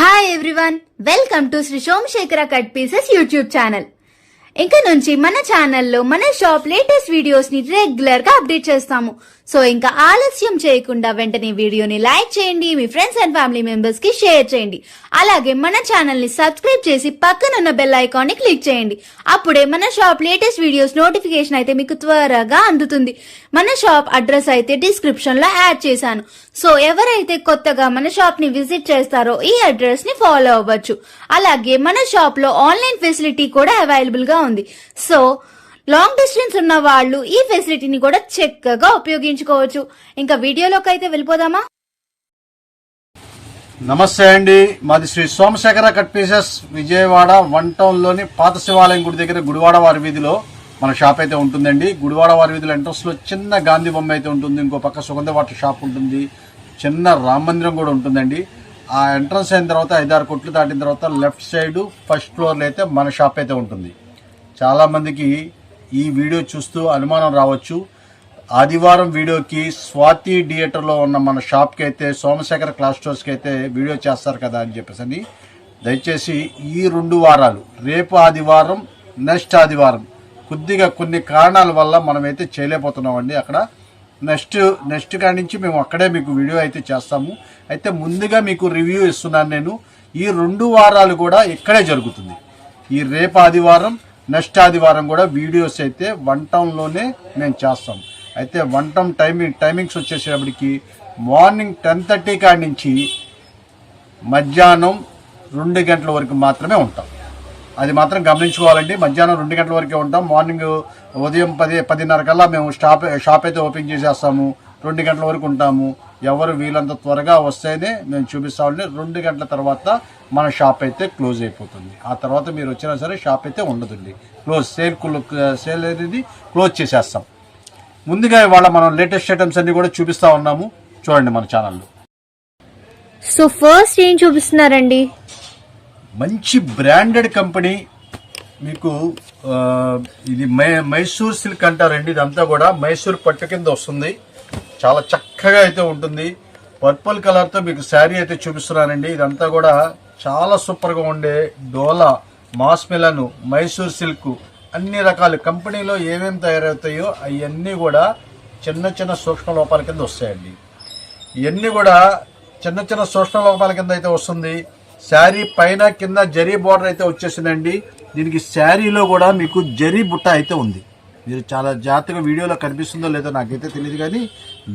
Hi everyone, welcome to Shri Somashekhara cut pieces YouTube channel. ఇంకా నుంచి మన ఛానల్లో మన షాప్ లేటెస్ట్ వీడియోస్ ని రెగ్యులర్ గా అప్డేట్ చేస్తాము. సో ఇంకా ఆలస్యం చేయకుండా వెంటనే వీడియోని లైక్ చేయండి, మీ ఫ్రెండ్స్ అండ్ ఫ్యామిలీ మెంబర్స్ కి షేర్ చేయండి. అలాగే మన ఛానల్ ని సబ్స్క్రైబ్ చేసి పక్కనున్న బెల్ ఐకాన్ ని క్లిక్ చేయండి. అప్పుడే మన షాప్ లేటెస్ట్ వీడియోస్ నోటిఫికేషన్ అయితే మీకు త్వరగా అందుతుంది. మన షాప్ అడ్రస్ అయితే డిస్క్రిప్షన్ లో యాడ్ చేశాను. సో ఎవరైతే కొత్తగా మన షాప్ ని విజిట్ చేస్తారో ఈ అడ్రస్ ని ఫాలో అవ్వచ్చు. అలాగే మన షాప్ లో ఆన్లైన్ ఫెసిలిటీ కూడా అవైలబుల్ గా ఉంది. సో లాంగ్ డిస్టెన్స్ ఉన్న వాళ్ళు ఈ ఫెసిలిటీని కూడా చక్కగా ఉపయోగించుకోవచ్చు. ఇంకా వీడియోలోకి అయితే వెళ్ళిపోదామా? నమస్తే అండి, మాది Shri Somashekhara cut pieces Vijayawada 1 town లోని పాత శివాలయం గుడి దగ్గర గుడివాడ వారి వీధిలో మన షాప్ అయితే ఉంటుందండి. గుడివాడ వారి వీధిలో ఎంట్రన్స్ లో చిన్న గాంధీ బొమ్మ అయితే ఉంటుంది. ఇంకో పక్క సుగంధ వాటర్ షాప్ ఉంటుంది, చిన్న రామ మందిరం కూడా ఉంటుందండి. ఆ ఎంట్రన్స్ అయిన తర్వాత 5-6 కొట్లు దాటిన తర్వాత లెఫ్ట్ సైడ్ ఫస్ట్ ఫ్లోర్ లో అయితే మన షాప్ అయితే ఉంటుంది. చాలా మందికి ఈ వీడియో చూస్తూ అనుమానం రావచ్చు, ఆదివారం వీడియోకి స్వాతి థియేటర్లో ఉన్న మన షాప్కి అయితే సోమశేఖర క్లాస్ స్టోర్స్కి అయితే వీడియో చేస్తారు కదా అని చెప్పేసి దయచేసి ఈ 2 వారాలు, రేపు ఆదివారం నెక్స్ట్ ఆదివారం కొద్దిగా కొన్ని కారణాల వల్ల మనమైతే చేయలేకపోతున్నామండి. అక్కడ నెక్స్ట్ కాడి నుంచి మేము అక్కడే మీకు వీడియో అయితే చేస్తాము. అయితే ముందుగా మీకు రివ్యూ ఇస్తున్నాను నేను. ఈ 2 వారాలు కూడా ఇక్కడే జరుగుతుంది. ఈ రేపు ఆదివారం నెక్స్ట్ ఆదివారం కూడా వీడియోస్ అయితే 1 టౌన్లోనే మేము చేస్తాం. అయితే 1 టౌన్ టైమింగ్స్ వచ్చేసేపటికి మార్నింగ్ 10:30 కాడి నుంచి మధ్యాహ్నం 2 గంటల వరకు మాత్రమే ఉంటాం. అది మాత్రం గమనించుకోవాలండి. మధ్యాహ్నం 2 గంటల వరకే ఉంటాం. మార్నింగ్ ఉదయం 10-10:30 కల్లా మేము షాప్ అయితే ఓపెన్ చేసేస్తాము. 2 గంటల వరకు ఉంటాము. ఎవరు వీలంత త్వరగా వస్తేనే మేము చూపిస్తామండి. 2 గంటల తర్వాత మన షాప్ అయితే క్లోజ్ అయిపోతుంది. ఆ తర్వాత మీరు వచ్చినా సరే షాప్ అయితే ఉండదండి, సేల్ అనేది క్లోజ్ చేసేస్తాం. ముందుగా ఇవాళ మనం లేటెస్ట్ ఐటమ్స్ అన్ని కూడా చూపిస్తా ఉన్నాము, చూడండి మన ఛానల్లో. సో ఫస్ట్ ఏం చూపిస్తున్నారండి? మంచి బ్రాండెడ్ కంపెనీ మీకు ఇది మైసూర్ సిల్క్ అంటారండి. ఇదంతా కూడా మైసూర్ పట్టు కింద వస్తుంది. చాలా చక్కగా అయితే ఉంటుంది. పర్పుల్ కలర్ తో మీకు శారీ అయితే చూపిస్తున్నానండి. ఇదంతా కూడా చాలా సూపర్ గా ఉండే డోలా, మాస్ మిలన్, మైసూర్ సిల్క్ అన్ని రకాల కంపెనీలో ఏమేమి తయారవుతాయో అవన్నీ కూడా చిన్న చిన్న సూక్ష్మ లోపాల కింద వస్తాయండి. ఇవన్నీ కూడా చిన్న చిన్న సూక్ష్మ లోపాల కింద అయితే వస్తుంది. శారీ పైన కింద జరీ బోర్డర్ అయితే వచ్చేసిందండి. దీనికి శారీలో కూడా మీకు జరీ బుట్ట అయితే ఉంది. మీరు చాలా జాగ్రత్తగా వీడియోలో కనిపిస్తుందో లేదో నాకైతే తెలియదు, కానీ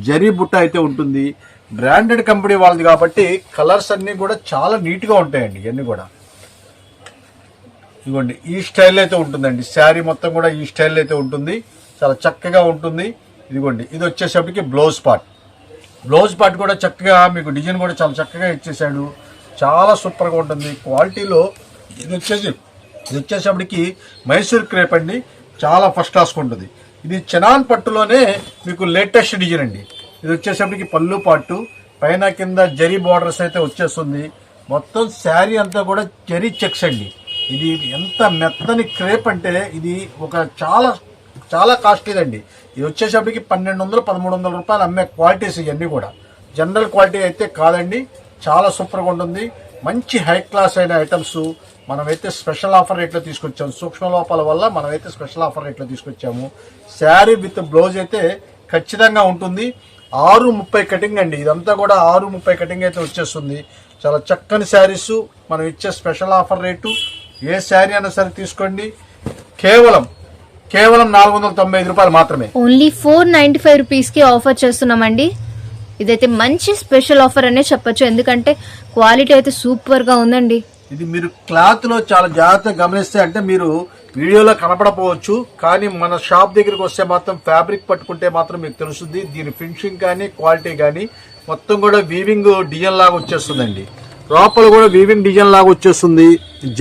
జరీ బుట్ట అయితే ఉంటుంది. బ్రాండెడ్ కంపెనీ వాళ్ళది కాబట్టి కలర్స్ అన్ని కూడా చాలా నీట్ గా ఉంటాయండి. ఇవన్నీ కూడా ఇదిగోండి ఈ స్టైల్ అయితే ఉంటుందండి. శారీ మొత్తం కూడా ఈ స్టైల్ అయితే ఉంటుంది, చాలా చక్కగా ఉంటుంది. ఇదిగోండి ఇది వచ్చేసరికి బ్లౌజ్ పార్ట్ కూడా చక్కగా మీకు డిజైన్ కూడా చాలా చక్కగా ఇచ్చేసాడు. చాలా సూపర్ గా ఉంటుంది. క్వాలిటీలో ఇది వచ్చేసరికి మైసూర్ క్రేప్ అండి, చాలా ఫస్ట్ క్లాస్ ఉంటుంది. ఇది చనాన్ పట్టులోనే మీకు లేటెస్ట్ డిజైన్ అండి. ఇది వచ్చేసరికి పళ్ళు పాటు పైన కింద జరీ బార్డర్స్ అయితే వచ్చేస్తుంది. మొత్తం శారీ అంతా కూడా జరీ చెక్స్ అండి. ఇది ఎంత మెత్తని క్రేప్ అంటే ఇది ఒక చాలా చాలా కాస్ట్లీదండి. ఇది వచ్చేసరికి 1200-1300 రూపాయలు అమ్మే క్వాలిటీస్ ఇవన్నీ కూడా జనరల్ క్వాలిటీ అయితే కాదండి. చాలా సూపర్గా ఉంటుంది. మంచి హై క్లాస్ అయిన ఐటమ్స్ మనమైతే స్పెషల్ ఆఫర్ రేట్లో తీసుకొచ్చాము. సూక్ష్మ లోపాల వల్ల మనమైతే స్పెషల్ ఆఫర్ రేట్లో తీసుకొచ్చాము. శారీ విత్ బ్లౌజ్ అయితే ఖచ్చితంగా ఉంటుంది. 6:30 కటింగ్ అండి. ఇదంతా కూడా 6:30 కటింగ్ అయితే వచ్చేస్తుంది. చాలా చక్కని శారీస్ మనం ఇచ్చే స్పెషల్ ఆఫర్ రేటు. ఏ శారీ అయినా సరే తీసుకోండి, కేవలం 495 రూపాయలు మాత్రమే. ఓన్లీ 495 రూపీస్ కి ఆఫర్ చేస్తున్నామండి. ఇదైతే మంచి స్పెషల్ ఆఫర్ అనే చెప్పొచ్చు, ఎందుకంటే క్వాలిటీ అయితే సూపర్ గా ఉందండి. ఇది మీరు క్లాత్ లో చాలా జాగ్రత్తగా గమనిస్తే, అంటే మీరు వీడియోలో కనపడపోవచ్చు, కానీ మన షాప్ దగ్గరికి వస్తే మాత్రం ఫ్యాబ్రిక్ పట్టుకుంటే మాత్రం మీకు తెలుస్తుంది. దీని ఫినిషింగ్ కానీ క్వాలిటీ కానీ మొత్తం కూడా వీవింగ్ డిజైన్ లాగా వచ్చేస్తుందండి. లోపల కూడా వీవింగ్ డిజైన్ లాగా వచ్చేస్తుంది.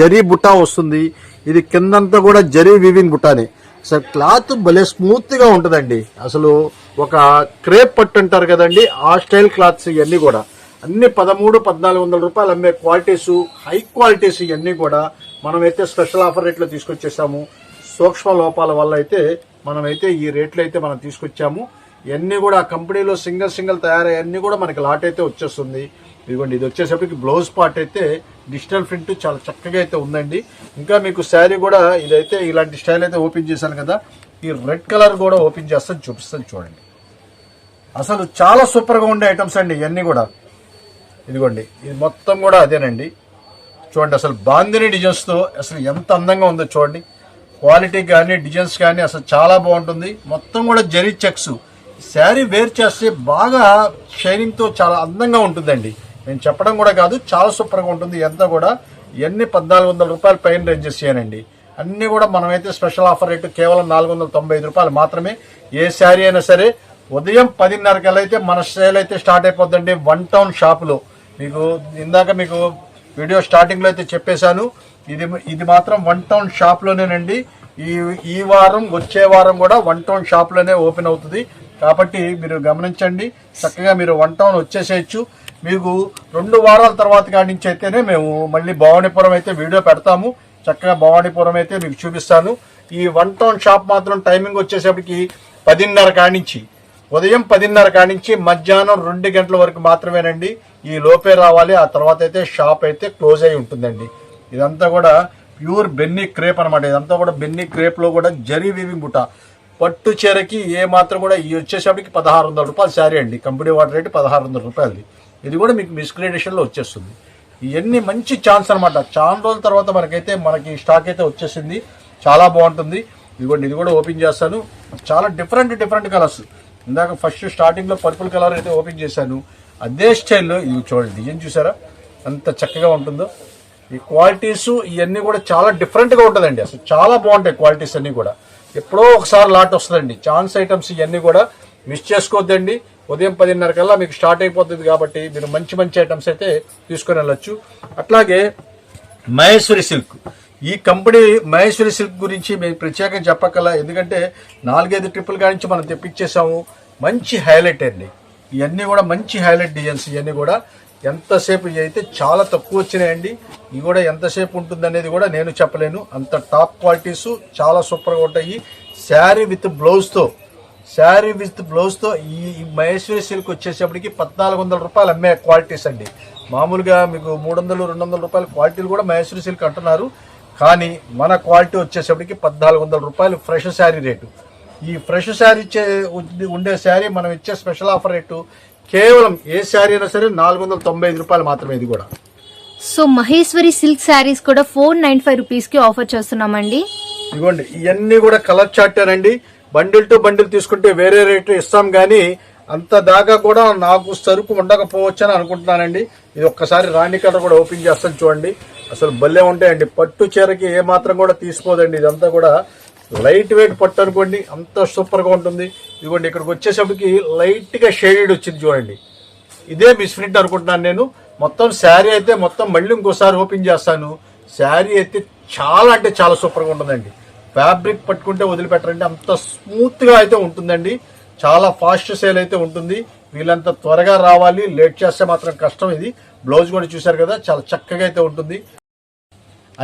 జరీ బుట్టా వస్తుంది. ఇది కిందంతా కూడా జరీ వీవింగ్ బుట్టానే. అసలు క్లాత్ భలే స్మూత్ గా ఉంటుందండి. అసలు ఒక క్రేప్ పట్టు అంటారు కదండి, ఆ స్టైల్ క్లాత్స్ ఇవన్నీ కూడా అన్ని 1300-1400 రూపాయలు అమ్మే క్వాలిటీస్, హై క్వాలిటీస్ ఇవన్నీ కూడా మనమైతే స్పెషల్ ఆఫర్ రేట్లో తీసుకొచ్చేసాము. సూక్ష్మ లోపాల వల్ల అయితే మనమైతే ఈ రేట్లు అయితే మనం తీసుకొచ్చాము. ఇవన్నీ కూడా కంపెనీలో సింగిల్ తయారయ్యన్నీ కూడా మనకి లాట్ అయితే వచ్చేస్తుంది. ఇదిగోండి ఇది వచ్చేసరికి బ్లౌజ్ పార్ట్ అయితే డిజిటల్ ప్రింట్ చాలా చక్కగా అయితే ఉందండి. ఇంకా మీకు శారీ కూడా ఇదైతే ఇలాంటి స్టైల్ అయితే ఓపెన్ చేశాను కదా, ఈ రెడ్ కలర్ కూడా ఓపెన్ చేస్తాను, చూపిస్తాను చూడండి. అసలు చాలా సూపర్గా ఉండే ఐటమ్స్ అండి ఇవన్నీ కూడా. ఇదిగోండి ఇది మొత్తం కూడా అదేనండి. చూడండి అసలు బాందిని డిజైన్స్తో అసలు ఎంత అందంగా ఉందో చూడండి. క్వాలిటీ కానీ డిజైన్స్ కానీ అసలు చాలా బాగుంటుంది. మొత్తం కూడా జరీ చెక్స్. శారీ వేర్ చేస్తే బాగా షైనింగ్తో చాలా అందంగా ఉంటుందండి. నేను చెప్పడం కూడా కాదు, చాలా సూపర్గా ఉంటుంది. ఎంత కూడా ఇవన్నీ 1400 రూపాయల పైన రేంజెస్ చేయనండి. అన్నీ కూడా మనమైతే స్పెషల్ ఆఫర్ రేటు కేవలం 495 రూపాయలు మాత్రమే. ఏ శారీ అయినా సరే ఉదయం 10:30 అయితే మన సేల్ అయితే స్టార్ట్ అయిపోద్దండి వన్ టౌన్ షాపులో. మీకు ఇందాక మీకు వీడియో స్టార్టింగ్లో అయితే చెప్పేశాను, ఇది మాత్రం వన్ టౌన్ షాప్లోనేనండి. ఈ వారం వచ్చే వారం కూడా వన్ టౌన్ షాప్లోనే ఓపెన్ అవుతుంది. కాబట్టి మీరు గమనించండి, చక్కగా మీరు వన్ టౌన్ వచ్చేసేయచ్చు. మీకు 2 వారాల తర్వాత కాడి నుంచి అయితేనే మేము మళ్ళీ భవానీపురం అయితే వీడియో పెడతాము. చక్కగా భవానీపురం అయితే మీకు చూపిస్తాను. ఈ వన్ టౌన్ షాప్ మాత్రం టైమింగ్ వచ్చేసరికి 10:30 కానించి, ఉదయం 10:30 కానించి మధ్యాహ్నం 2 గంటల వరకు మాత్రమేనండి. ఈ లోపే రావాలి, ఆ తర్వాత అయితే షాప్ అయితే క్లోజ్ అయి ఉంటుందండి. ఇదంతా కూడా ప్యూర్ బెన్నీ క్రేప్ అనమాట. ఇదంతా కూడా బెన్నీ క్రేప్ లో కూడా జరీ వీవింగ్ బుట్ట. పట్టు చీరకి ఏ మాత్రం కూడా ఈ వచ్చేసరికి 1600 రూపాయలు శారీ అండి. Company water rate 1600 రూపాయలది. ఇది కూడా మీకు మిస్క్రియేషన్ లో వచ్చేస్తుంది. ఇవన్నీ మంచి ఛాన్స్ అనమాట. చాలా రోజుల తర్వాత మనకి స్టాక్ అయితే వచ్చేసింది. చాలా బాగుంటుంది. ఇదిగోండి ఇది కూడా ఓపెన్ చేస్తాను. చాలా డిఫరెంట్ కలర్స్. ఇందాక ఫస్ట్ స్టార్టింగ్ లో పర్పుల్ కలర్ అయితే ఓపెన్ చేశాను. అదే స్టైల్లో ఇది చూడండి, డిజైన్ చూసారా ఎంత చక్కగా ఉంటుందో. ఈ క్వాలిటీస్ ఇవన్నీ కూడా చాలా డిఫరెంట్ గా ఉంటుందండి. అసలు చాలా బాగుంటాయి క్వాలిటీస్ అన్ని కూడా. ఎప్పుడో ఒకసారి లాట్ వస్తుందండి. ఛాన్స్ ఐటమ్స్ ఇవన్నీ కూడా మిస్ చేసుకోవద్దండి. ఉదయం 10:30 కల్లా మీకు స్టార్ట్ అయిపోతుంది. కాబట్టి మీరు మంచి ఐటమ్స్ అయితే తీసుకొని వెళ్ళొచ్చు. అట్లాగే మహేశ్వరి సిల్క్, ఈ కంపెనీ మహేశ్వరి సిల్క్ గురించి మేము ప్రత్యేకంగా చెప్పక్కల. ఎందుకంటే 4-5 ట్రిప్పుల కాడి నుంచి మనం తెప్పించేసాము. మంచి హైలైట్ అండి. ఇవన్నీ కూడా మంచి హైలైట్ డిజైన్స్. ఇవన్నీ కూడా ఎంతసేపు అయితే చాలా తక్కువ వచ్చినాయండి. ఇవి కూడా ఎంతసేపు ఉంటుంది అనేది కూడా నేను చెప్పలేను. అంత టాప్ క్వాలిటీస్ చాలా సూపర్గా ఉంటాయి. శారీ విత్ బ్లౌజ్తో ఈ మహేశ్వరి సిల్క్ వచ్చేసేపటికి 1400 రూపాయలు అమ్మే క్వాలిటీస్ అండి. మామూలుగా మీకు 300-200 రూపాయల క్వాలిటీలు కూడా మహేశ్వరి సిల్క్ అంటున్నారు. కానీ మన క్వాలిటీ వచ్చేసేపటికి 1400 రూపాయలు ఫ్రెష్ శారీ రేటు. ఈ ఫ్రెష్ శారీ ఉండే శారీ మనం ఇచ్చే స్పెషల్ ఆఫర్ రేటు కేవలం ఏ శారీ అయినా సరే 495 రూపాయలు మాత్రమే. ఇది కూడా సో మహేశ్వరి సిల్క్ శారీస్ కూడా 495 రూపీస్ కి ఆఫర్ చేస్తున్నామండి. ఇదిగోండి ఇవన్నీ కూడా కలర్ చార్టేనండి. బండిల్ టు బండిల్ తీసుకుంటే వేరే రేటు ఇస్తాం, కానీ అంత దాకా కూడా నాకు సరుకు ఉండకపోవచ్చు అని అనుకుంటున్నానండి. ఇది ఒక్కసారి రాణి కలర్ కూడా ఓపెన్ చేస్తాను చూడండి. అసలు భలే ఉంటాయండి. పట్టు చీరకి ఏ మాత్రం కూడా తీసుకోదండి. ఇదంతా కూడా లైట్ వెయిట్ పట్టు అనుకోండి, అంత సూపర్ గా ఉంటుంది. ఇదిగోండి ఇక్కడికి వచ్చేసరికి లైట్ గా షేడెడ్ వచ్చింది చూడండి. ఇదే మిస్ప్రింట్ అనుకుంటున్నాను నేను. మొత్తం శారీ అయితే మొత్తం మళ్ళీ ఇంకోసారి ఓపెన్ చేస్తాను. శారీ అయితే చాలా అంటే చాలా సూపర్ గా ఉంటుందండి. ఫ్యాబ్రిక్ పట్టుకుంటే వదిలిపెట్టరండి, అంత స్మూత్ గా అయితే ఉంటుందండి. చాలా ఫాస్ట్ సేల్ అయితే ఉంటుంది. వీళ్ళంతా త్వరగా రావాలి, లేట్ చేస్తే మాత్రం కష్టం. ఇది బ్లౌజ్ కూడా చూసారు కదా, చాలా చక్కగా అయితే ఉంటుంది.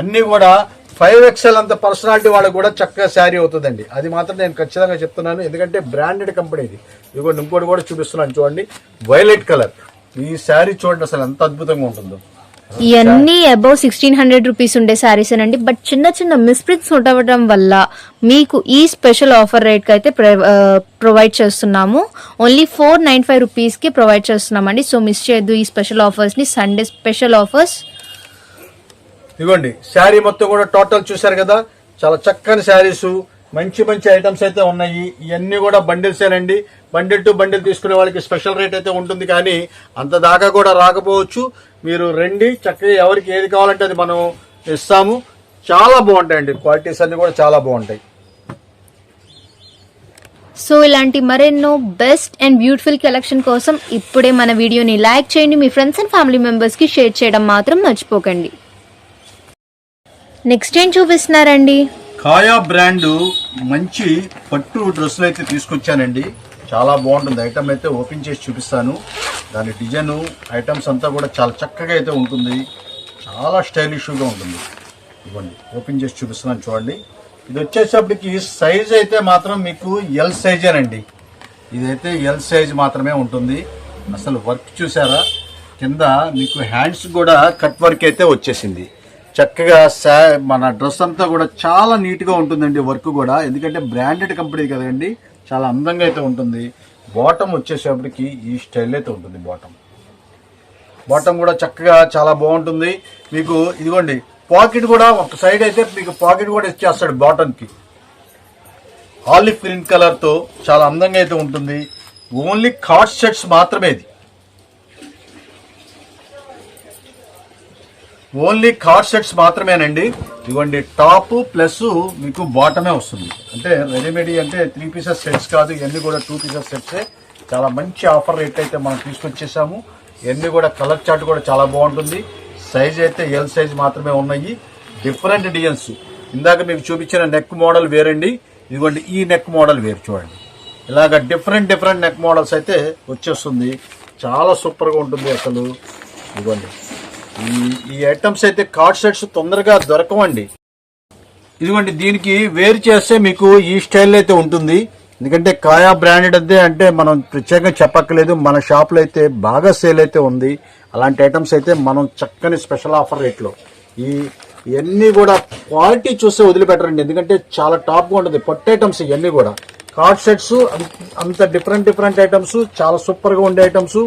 అన్ని కూడా 5XL అంత పర్సనాలిటీ వాళ్ళకి కూడా చక్కగా శారీ అవుతుందండి. అది మాత్రం నేను ఖచ్చితంగా చెప్తున్నాను. ఎందుకంటే బ్రాండెడ్ కంపెనీ ఇది. ఇదిగోండి ఇంకోటి కూడా చూపిస్తున్నాను చూడండి, వైలెట్ కలర్. ఈ శారీ చూడండి అసలు ఎంత అద్భుతంగా ఉంటుందో. ఇవన్నీ అబౌవ్ 1600 రూపీస్ ఉండే శారీస్ అండి. బట్ చిన్న మిస్ప్రింట్స్ ఉండవడం వల్ల మీకు ఈ స్పెషల్ ఆఫర్ రేట్ కి అయితే ప్రొవైడ్ చేస్తున్నాము. ఓన్లీ 495 రూపీస్ కి ప్రొవైడ్ చేస్తున్నామండి. సో మిస్ చేయొద్దు ఈ స్పెషల్ ఆఫర్స్ ని, సండే స్పెషల్ ఆఫర్స్. ఇదిగోండి శారీ మొత్తం కూడా టోటల్ చూసారు కదా, చాలా చక్కని శారీస్, మంచి ఐటమ్స్ అయితే ఉన్నాయి. ఇవన్నీ కూడా బండిల్సేనండి. బండిల్ టు బండిల్ తీసుకునే వాళ్ళకి స్పెషల్ రేట్ అయితే ఉంటుంది, కానీ అంత దాకా కూడా రాకపోవచ్చు. మీరు రండి, చక్కగా ఎవరికి ఏది కావాలంటే అది మనం ఇస్తాము. చాలా బాగుంటాయండి, క్వాలిటీస్ అన్ని కూడా చాలా బాగుంటాయి. సో ఇలాంటి మరెన్నో బెస్ట్ అండ్ బ్యూటిఫుల్ కలెక్షన్ కోసం ఇప్పుడే మన వీడియోని లైక్ చేయండి. మీ ఫ్రెండ్స్ అండ్ ఫ్యామిలీ మెంబర్స్ కి షేర్ చేయడం మాత్రం మర్చిపోకండి. నెక్స్ట్ ఏం చూపిస్తున్నారండి? కాయా బ్రాండ్ మంచి పట్టు డ్రెస్సులు అయితే తీసుకొచ్చానండి. చాలా బాగుంటుంది. ఐటమ్ అయితే ఓపెన్ చేసి చూపిస్తాను. దాని డిజైన్ ఐటమ్స్ అంతా కూడా చాలా చక్కగా అయితే ఉంటుంది. చాలా స్టైలిష్గా ఉంటుంది. ఇవ్వండి ఓపెన్ చేసి చూపిస్తున్నాను చూడండి. ఇది వచ్చేసప్పటికి సైజ్ అయితే మాత్రం మీకు ఎల్ సైజేనండి. ఇదైతే ఎల్ సైజ్ మాత్రమే ఉంటుంది. అసలు వర్క్ చూసారా, కింద మీకు హ్యాండ్స్ కూడా కట్ వర్క్ అయితే వచ్చేసింది. చక్కగా మన డ్రెస్ అంతా కూడా చాలా నీట్ గా ఉంటుందండి. వర్క్ కూడా ఎందుకంటే బ్రాండెడ్ కంపెనీ కదండి, చాలా అందంగా అయితే ఉంటుంది. బాటమ్ వచ్చేసేపటికి ఈ స్టైల్ అయితే ఉంటుంది. బాటమ్ కూడా చక్కగా చాలా బాగుంటుంది. మీకు ఇదిగోండి పాకెట్ కూడా ఒక సైడ్ అయితే మీకు పాకెట్ కూడా ఇచ్చేస్తాడు బాటమ్ కి. ఆలివ్ గ్రీన్ కలర్ తో చాలా అందంగా అయితే ఉంటుంది. ఓన్లీ కార్డ్ సెట్స్ మాత్రమే, ఇది ఓన్లీ కార్డ్ సెట్స్ మాత్రమేనండి. ఇదిగోండి టాప్ ప్లస్ మీకు బాటమే వస్తుంది. అంటే రెడీమేడ్ అంటే 3 పీసెస్ సెట్స్ కాదు, ఇవన్నీ కూడా 2 పీసెస్ సెట్సే. చాలా మంచి ఆఫర్ రేట్ అయితే మనం తీసుకొచ్చేసాము. ఇవన్నీ కూడా కలర్ చార్ట్ కూడా చాలా బాగుంటుంది. సైజ్ అయితే ఎల్ సైజ్ మాత్రమే ఉన్నాయి. Different designs. ఇందాక మీకు చూపించిన నెక్ మోడల్ వేరండి, ఇదిగోండి ఈ నెక్ మోడల్ వేరు. చూడండి ఇలాగ డిఫరెంట్ నెక్ మోడల్స్ అయితే వచ్చేస్తుంది. చాలా సూపర్ గా ఉంటుంది అసలు. ఇదిగోండి ఈ ఐటమ్స్ అయితే కార్డ్ సెట్స్ తొందరగా దొరకవండి. ఇదిగోండి దీనికి వేరు చేస్తే మీకు ఈ స్టైల్ అయితే ఉంటుంది. ఎందుకంటే కాయా బ్రాండెడ్ అంటే మనం ప్రత్యేకంగా చెప్పక్కర్లేదు. మన షాప్ లో అయితే బాగా సేల్ అయితే ఉంది. అలాంటి ఐటమ్స్ అయితే మనం చక్కని స్పెషల్ ఆఫర్ రేట్లో ఇవన్నీ కూడా క్వాలిటీ చూస్తే వదిలిపెట్టరండి. ఎందుకంటే చాలా టాప్ గా ఉంటుంది. పట్టు ఐటమ్స్ ఇవన్నీ కూడా కార్డ్ సెట్స్ అంత డిఫరెంట్ ఐటమ్స్, చాలా సూపర్ గా ఉండే ఐటమ్స్.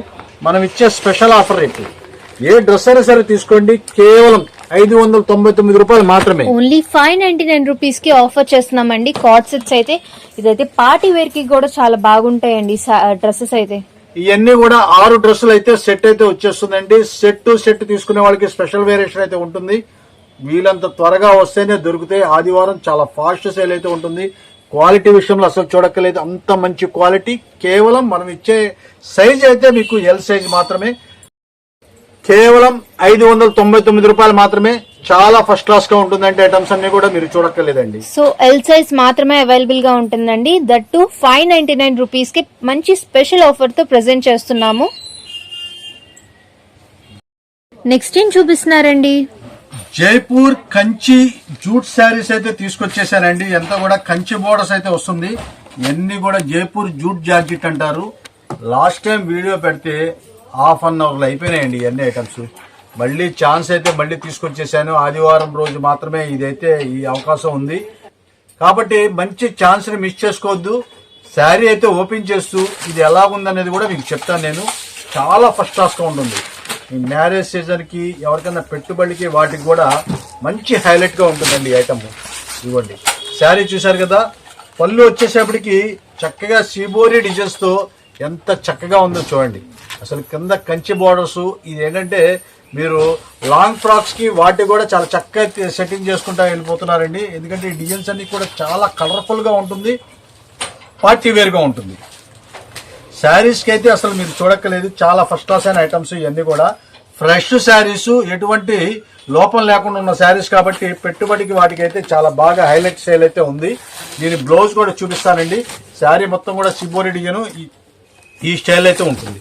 మనం ఇచ్చే స్పెషల్ ఆఫర్ రేట్. ఏ డ్రెస్ అయినా సరే తీసుకోండి, కేవలం 599 రూపాయలు మాత్రమే. ఓన్లీ 599 రూపీస్ కి ఆఫర్ చేస్తున్నామండి. కార్డ్ సెట్స్ అయితే ఇదైతే పార్టీ వేర్ కి కూడా చాలా బాగుంటాయండి డ్రెస్సెస్ అయితే. ఇవన్నీ కూడా 6 డ్రెస్సులు అయితే సెట్ అయితే వచ్చేస్తుందండి. సెట్ తీసుకునే వాళ్ళకి స్పెషల్ వేరియేషన్ అయితే ఉంటుంది. వీళ్ళంత త్వరగా వస్తేనే దొరుకుతాయి. ఆదివారం చాలా ఫాస్ట్ సేల్ అయితే ఉంటుంది. క్వాలిటీ విషయంలో అసలు చూడక్కర్లేదు, అంత మంచి క్వాలిటీ. కేవలం మనం ఇచ్చే సైజ్ అయితే మీకు ఎల్ సైజ్ మాత్రమే. కేవలం 599 రూపాయలు మాత్రమే. చాలా ఫస్ట్ క్లాస్ గా ఉంటుందంటే ఐటమ్స్ అన్ని కూడా మీరు చూడక్కర్లేదండి. సో ఎల్ సైజ్ మాత్రమే అవైలబుల్ గా ఉంటుందండి. దట్టు 599 రూపీస్ కి మంచి స్పెషల్ ఆఫర్ తో ప్రెజెంట్ చేస్తున్నాము. నెక్స్ట్ ఏం చూపిస్తున్నారండి? జైపూర్ కంచి జూట్ శారీస్ అయితే తీసుకొచ్చేసానండి. ఎంత కూడా కంచి బోర్డర్స్ అయితే వస్తుంది. ఇవన్నీ కూడా జైపూర్ జూట్ జాకెట్ అంటారు. లాస్ట్ టైం వీడియో పెడితే ½ అన్ అవర్ లో అయిపోయినాయండి ఇవన్నీ ఐటమ్స్. మళ్ళీ ఛాన్స్ అయితే మళ్ళీ తీసుకొచ్చేసాను. ఆదివారం రోజు మాత్రమే ఇదైతే ఈ అవకాశం ఉంది కాబట్టి మంచి ఛాన్స్ ని మిస్ చేసుకోవద్దు. శారీ అయితే ఓపెన్ చేస్తూ ఇది ఎలా ఉందనేది కూడా మీకు చెప్తాను నేను. చాలా ఫస్ట్ క్లాస్ గా ఉంటుంది. ఈ మ్యారేజ్ సీజన్ కి ఎవరికైనా పెట్టుబడికి వాటికి కూడా మంచి హైలైట్ గా ఉంటుందండి ఈ ఐటమ్. ఇవ్వండి శారీ చూసారు కదా. పళ్ళు వచ్చేసేపటికి చక్కగా సీబోరీ డిజైన్స్ తో ఎంత చక్కగా ఉందో చూడండి. అసలు కింద కంచి బోర్డర్స్. ఇది ఏంటంటే మీరు లాంగ్ ఫ్రాక్స్ కి వాటి కూడా చాలా చక్కగా సెట్టింగ్ చేసుకుంటా వెళ్ళిపోతున్నారండి. ఎందుకంటే ఈ డిజైన్స్ అన్ని కూడా చాలా కలర్ఫుల్ గా ఉంటుంది, పార్టీ వేర్ గా ఉంటుంది. శారీస్ కి అయితే అసలు మీరు చూడక్కలేదు, చాలా ఫస్ట్ క్లాస్ అయిన ఐటమ్స్. ఇవన్నీ కూడా ఫ్రెష్ శారీస్, ఎటువంటి లోపం లేకుండా ఉన్న శారీస్ కాబట్టి పెట్టుబడికి వాటికి అయితే చాలా బాగా హైలైట్ సేల్ అయితే ఉంది. దీని బ్లౌజ్ కూడా చూపిస్తానండి. శారీ మొత్తం కూడా సిబోరి డిజైన్ ఈ స్టైల్ అయితే ఉంటుంది.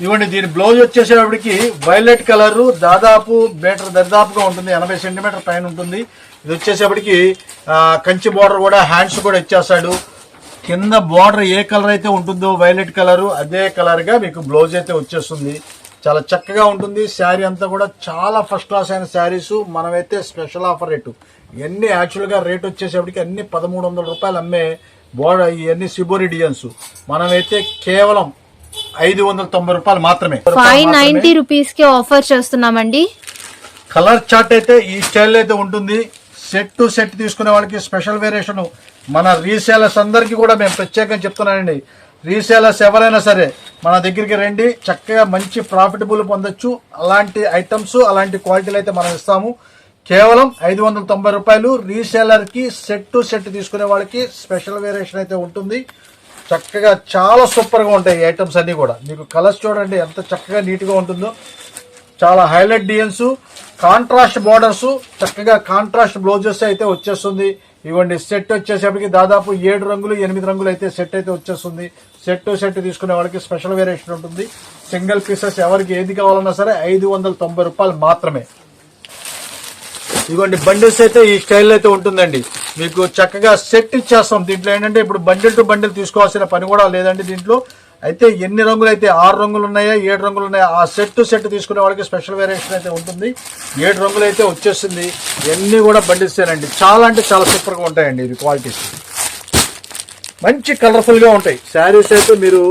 ఇవ్వండి దీని బ్లౌజ్ వచ్చేసేటప్పటికి వైలెట్ కలర్, దాదాపు మీటర్ దరిదాపుగా ఉంటుంది, 80 సెంటీమీటర్ పైన ఉంటుంది. ఇది వచ్చేసేపటికి కంచి బోర్డర్ కూడా హ్యాండ్స్ కూడా ఇచ్చేస్తాడు. కింద బోర్డర్ ఏ కలర్ అయితే ఉంటుందో వైలెట్ కలర్, అదే కలర్ గా మీకు బ్లౌజ్ అయితే వచ్చేస్తుంది. చాలా చక్కగా ఉంటుంది. శారీ అంతా కూడా చాలా ఫస్ట్ క్లాస్ అయిన శారీస్. మనమైతే స్పెషల్ ఆఫర్ రేటు. ఇవన్నీ యాక్చువల్ గా రేట్ వచ్చేసేపటికి అన్ని 1300 రూపాయలు అమ్మే బోర్డర్ ఇవన్నీ సిబోరి డిజైన్స్. మనమైతే కేవలం 590 రూపాయలు మాత్రమే. 590 రూపీస్ కి ఆఫర్ చేస్తున్నామండి. కలర్ చార్ట్ అయితే ఈ స్టైల్ అయితే ఉంటుంది. సెట్ టు సెట్ తీసుకునే వాళ్ళకి స్పెషల్ వేరియేషన్. మన రీసేలర్స్ అందరికీ కూడా మేము ప్రత్యేకంగా చెప్తున్నానండి. రీసేలర్స్ ఎవరైనా సరే మన దగ్గరికి రండి, చక్కగా మంచి ప్రాఫిటబుల్ పొందొచ్చు. అలాంటి ఐటమ్స్, అలాంటి క్వాలిటీలు అయితే మనం ఇస్తాము. కేవలం 590 రూపాయలు. రీసేలర్ కి సెట్ టు సెట్ తీసుకునే వాళ్ళకి స్పెషల్ వేరియేషన్ అయితే ఉంటుంది. చక్కగా చాలా సూపర్ గా ఉంటాయి ఈ ఐటమ్స్ అన్ని కూడా. మీకు కలర్స్ చూడండి ఎంత చక్కగా నీట్ గా ఉంటుందో. చాలా హైలైట్ డిజైన్స్, కాంట్రాస్ట్ బోర్డర్స్, చక్కగా కాంట్రాస్ట్ బ్లౌజెస్ అయితే వచ్చేస్తుంది. ఇవ్వండి సెట్ వచ్చేసేపటికి దాదాపు 7 రంగులు 8 రంగులు అయితే సెట్ అయితే వచ్చేస్తుంది. సెట్ టు సెట్ తీసుకునే వాళ్ళకి స్పెషల్ వేరియేషన్ ఉంటుంది. సింగిల్ పీసెస్ ఎవరికి ఏది కావాలన్నా సరే 590 రూపాయలు మాత్రమే. ఇదిగోండి బండిల్స్ అయితే ఈ స్టైల్ అయితే ఉంటుందండి. మీకు చక్కగా సెట్ ఇచ్చేస్తాం. దీంట్లో ఏంటంటే ఇప్పుడు బండిల్ టు బండిల్ తీసుకోవాల్సిన పని కూడా లేదండి. దీంట్లో అయితే ఎన్ని రంగులు అయితే 6 రంగులు ఉన్నాయా 7 రంగులు ఉన్నాయా ఆ సెట్ తీసుకునే వాళ్ళకి స్పెషల్ వేరియేషన్ అయితే ఉంటుంది. 7 రంగులు అయితే వచ్చేస్తుంది. ఇవన్నీ కూడా బండిస్తానండి. చాలా అంటే చాలా సూపర్గా ఉంటాయండి. ఇది క్వాలిటీస్ మంచి కలర్ఫుల్గా ఉంటాయి. శారీస్ అయితే మీరు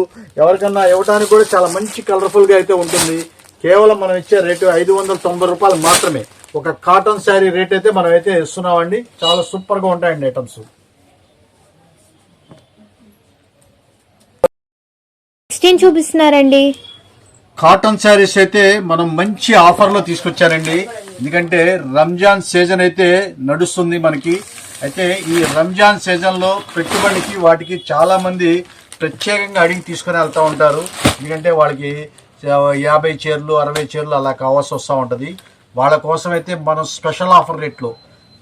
ఎవరికన్నా ఇవ్వడానికి కూడా చాలా మంచి కలర్ఫుల్గా అయితే ఉంటుంది. కేవలం మనం ఇచ్చే రేటు 590 రూపాయలు మాత్రమే. ఒక కాటన్ శారీ రేట్ అయితే మనం అయితే ఇస్తున్నామండి. చాలా సూపర్గా ఉంటాయండి ఐటమ్స్. నెక్స్ట్ ఏం చూపిస్తున్నారండి? కాటన్ శారీస్ అయితే మనం మంచి ఆఫర్లో తీసుకొచ్చారండి. ఎందుకంటే రంజాన్ సీజన్ అయితే నడుస్తుంది మనకి. అయితే ఈ రంజాన్ సీజన్లో పెట్టుబడికి వాటికి చాలా మంది ప్రత్యేకంగా అడిగి తీసుకుని వెళ్తూ ఉంటారు. ఎందుకంటే వాళ్ళకి 50 చీరలు 60 చీరలు అలా కావాల్సి వస్తూ ఉంటుంది. వాళ్ళ కోసం అయితే మనం స్పెషల్ ఆఫర్ రేట్లో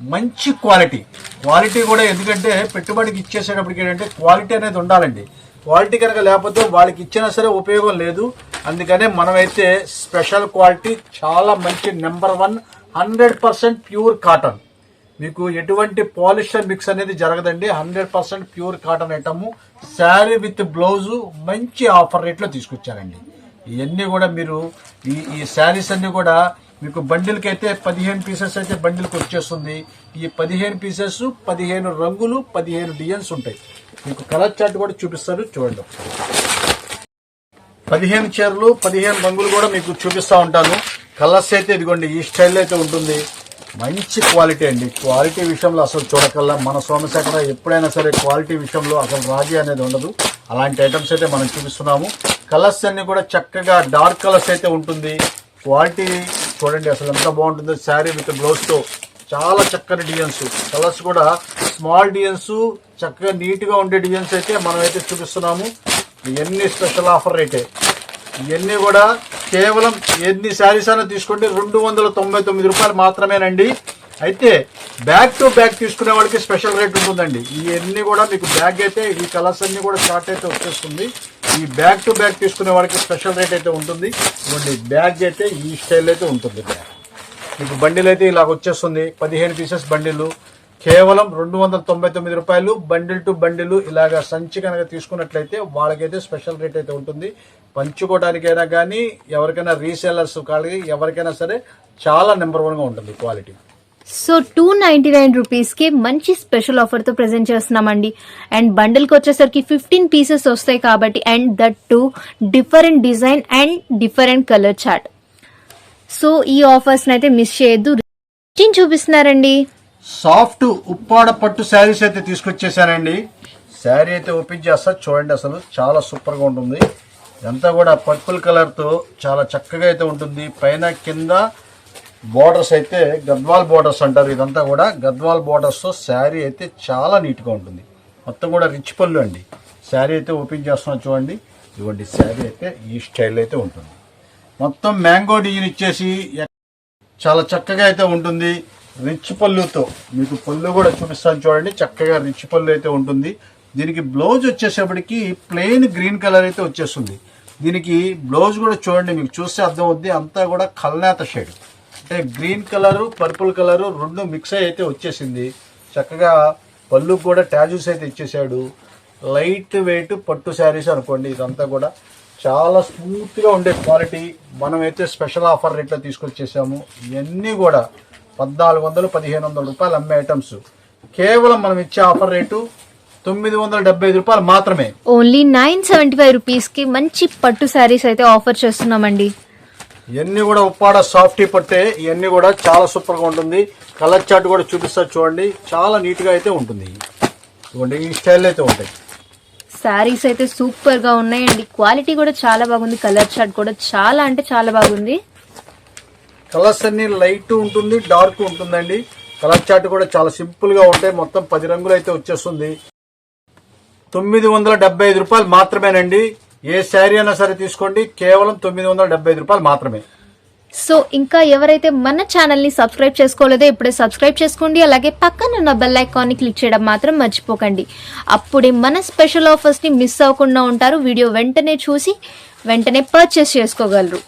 మంచి క్వాలిటీ కూడా, ఎందుకంటే పెట్టుబడికి ఇచ్చేసేటప్పటికి ఏంటంటే క్వాలిటీ అనేది ఉండాలండి. క్వాలిటీ కనుక లేకపోతే వాళ్ళకి ఇచ్చినా సరే ఉపయోగం లేదు. అందుకనే మనమైతే స్పెషల్ క్వాలిటీ చాలా మంచి నెంబర్ 1 100% ప్యూర్ కాటన్. మీకు ఎటువంటి పాలిస్టర్ మిక్స్ అనేది జరగదండి. 100% pure cotton item sari with blouse మంచి ఆఫర్ రేట్లో తీసుకొచ్చారండి. ఇవన్నీ కూడా మీరు ఈ శారీస్ అన్ని కూడా మీకు బండిల్కి అయితే 15 పీసెస్ అయితే బండిల్కి వచ్చేస్తుంది. ఈ 15 పీసెస్ 15 రంగులు 15 డిజైన్స్ ఉంటాయి. మీకు కలర్ చార్ట్ కూడా చూపిస్తారు చూడండి. 15 చీరలు 15 రంగులు కూడా మీకు చూపిస్తూ ఉంటాను. కలర్స్ అయితే ఇదిగోండి ఈ స్టైల్ అయితే ఉంటుంది. మంచి క్వాలిటీ అండి. క్వాలిటీ విషయంలో అసలు చూడకల్లా మన సోమశేఖర ఎప్పుడైనా సరే క్వాలిటీ విషయంలో అసలు రాజీ అనేది ఉండదు. అలాంటి ఐటమ్స్ అయితే మనం చూపిస్తున్నాము. కలర్స్ అన్ని కూడా చక్కగా డార్క్ కలర్స్ అయితే ఉంటుంది. క్వాలిటీ చూడండి అసలు ఎంత బాగుంటుందో. శారీ విత్ బ్లౌజ్తో చాలా చక్కని డిజైన్స్. కలర్స్ కూడా స్మాల్ డిజైన్స్ చక్కగా నీట్గా ఉండే డిజైన్స్ అయితే మనం అయితే చూపిస్తున్నాము. ఇవన్నీ స్పెషల్ ఆఫర్ రేటే. ఇవన్నీ కూడా కేవలం ఎన్ని శారీస్ అయినా తీసుకోండి 299 రూపాయలు మాత్రమేనండి. అయితే బ్యాక్ టు బ్యాక్ తీసుకునే వాళ్ళకి స్పెషల్ రేట్ ఉంటుందండి. ఇవన్నీ కూడా మీకు బ్యాగ్ అయితే ఈ కలర్స్ అన్ని కూడా షార్ట్ అయితే వచ్చేస్తుంది. ఈ బ్యాక్ టు బ్యాక్ తీసుకునే వాళ్ళకి స్పెషల్ రేట్ అయితే ఉంటుంది. ఇవ్వండి బ్యాగ్ అయితే ఈ స్టైల్ అయితే ఉంటుంది. బ్యాగ్ మీకు బండిల్ అయితే ఇలాగ వచ్చేస్తుంది. 15 పీసెస్ బండిల్ కేవలం 299 రూపాయలు. బండిల్ టు బండిల్ ఇలాగ సంచి కనుక తీసుకున్నట్లయితే వాళ్ళకైతే స్పెషల్ రేట్ అయితే ఉంటుంది. పంచుకోవడానికైనా కానీ ఎవరికైనా రీసేలర్స్ కానీ ఎవరికైనా సరే చాలా నెంబర్ 1గా ఉంటుంది క్వాలిటీ. సో 299 రూపీస్కి మంచి స్పెషల్ ఆఫర్తో ప్రెజెంట్ చేస్తున్నామండి. అండ్ బండిల్కి వచ్చేసరికి 15 పీసెస్ వస్తాయి కాబట్టి, and that to different design and different colour chart. So ఈ ఆఫర్స్ అయితే మిస్ చేయొద్దు. చూపిస్తున్నారండి సాఫ్ట్ ఉప్పాడ పట్టు శారీస్ అయితే తీసుకొచ్చేసానండి. శారీ అయితే ఓపెన్ చేస్తా చూడండి. అసలు చాలా సూపర్గా ఉంటుంది. ఇదంతా కూడా పర్పుల్ కలర్తో చాలా చక్కగా అయితే ఉంటుంది. పైన కింద బోర్డర్స్ అయితే గద్వాల్ బోర్డర్స్ అంటారు. ఇదంతా కూడా గద్వాల్ బోర్డర్స్తో శారీ అయితే చాలా నీట్గా ఉంటుంది. మొత్తం కూడా రిచ్ పళ్ళు అండి. శారీ అయితే ఓపెన్ చేస్తున్నాం చూడండి. ఇవ్వండి శారీ అయితే ఈ స్టైల్ అయితే ఉంటుంది. మొత్తం మ్యాంగో డిజైన్ ఇచ్చేసి చాలా చక్కగా అయితే ఉంటుంది. రిచ్ పళ్ళుతో మీకు పళ్ళు కూడా చూపిస్తాను చూడండి. చక్కగా రిచ్ పళ్ళు అయితే ఉంటుంది. దీనికి బ్లౌజ్ వచ్చేసేపటికి ప్లెయిన్ గ్రీన్ కలర్ అయితే వచ్చేస్తుంది. దీనికి బ్లౌజ్ కూడా చూడండి మీకు చూస్తే అర్థం అవుద్ది. అంతా కూడా కల్నేత షేడ్ అంటే గ్రీన్ కలరు పర్పుల్ కలరు రెండు మిక్స్ అయితే వచ్చేసింది. చక్కగా పళ్ళు కూడా ట్యాజూస్ అయితే ఇచ్చేసాడు. లైట్ వెయిట్ పట్టు శారీస్ అనుకోండి. ఇదంతా కూడా చాలా స్మూత్గా ఉండే క్వాలిటీ. మనమైతే స్పెషల్ ఆఫర్ రేట్లో తీసుకొచ్చేసాము. ఇవన్నీ కూడా 1400-1500 రూపాయలు అమ్మే ఐటమ్స్ కేవలం మనం ఇచ్చే ఆఫర్ రేటు 975 రూపాయలు మాత్రమే. ఓన్లీ 975 రూపీస్కి మంచి పట్టు శారీస్ అయితే ఆఫర్ చేస్తున్నామండి. ఇవన్నీ కూడా ఉప్పాడ సాఫ్టీ పట్టే. ఇవన్నీ కూడా చాలా సూపర్గా ఉంటుంది. కలర్ చార్ట్ కూడా చూపిస్తారు చూడండి. చాలా నీట్గా అయితే ఉంటుంది. ఇవ్వండి ఈ స్టైల్ అయితే ఉంటాయి. శారీస్ అయితే సూపర్గా ఉన్నాయండి. క్వాలిటీ కూడా చాలా బాగుంది. కలర్ చార్ట్ కూడా చాలా అంటే చాలా బాగుంది. కలర్స్ అన్ని లైట్ ఉంటుంది డార్క్ ఉంటుందండి. కలర్ చార్ట్ కూడా చాలా సింపుల్ గా ఉంటాయి. మొత్తం 10 రంగులు అయితే వచ్చేస్తుంది. 975 రూపాయలు మాత్రమేనండి. ఏ శారీ అయినా సరే తీసుకోండి. కేవలం 975 రూపాయలు మాత్రమే. సో ఇంకా ఎవరైతే మన ఛానల్ ని సబ్స్క్రైబ్ చేసుకోలేదో ఇప్పుడే సబ్స్క్రైబ్ చేసుకోండి. అలాగే పక్కన ఉన్న బెల్ ఐకాన్ ని క్లిక్ చేయడం మాత్రం మర్చిపోకండి. అప్పుడే మన స్పెషల్ ఆఫర్స్ ని మిస్ అవ్వకుండా ఉంటారు. వీడియో వెంటనే చూసి వెంటనే పర్చేస్ చేసుకోగలరు.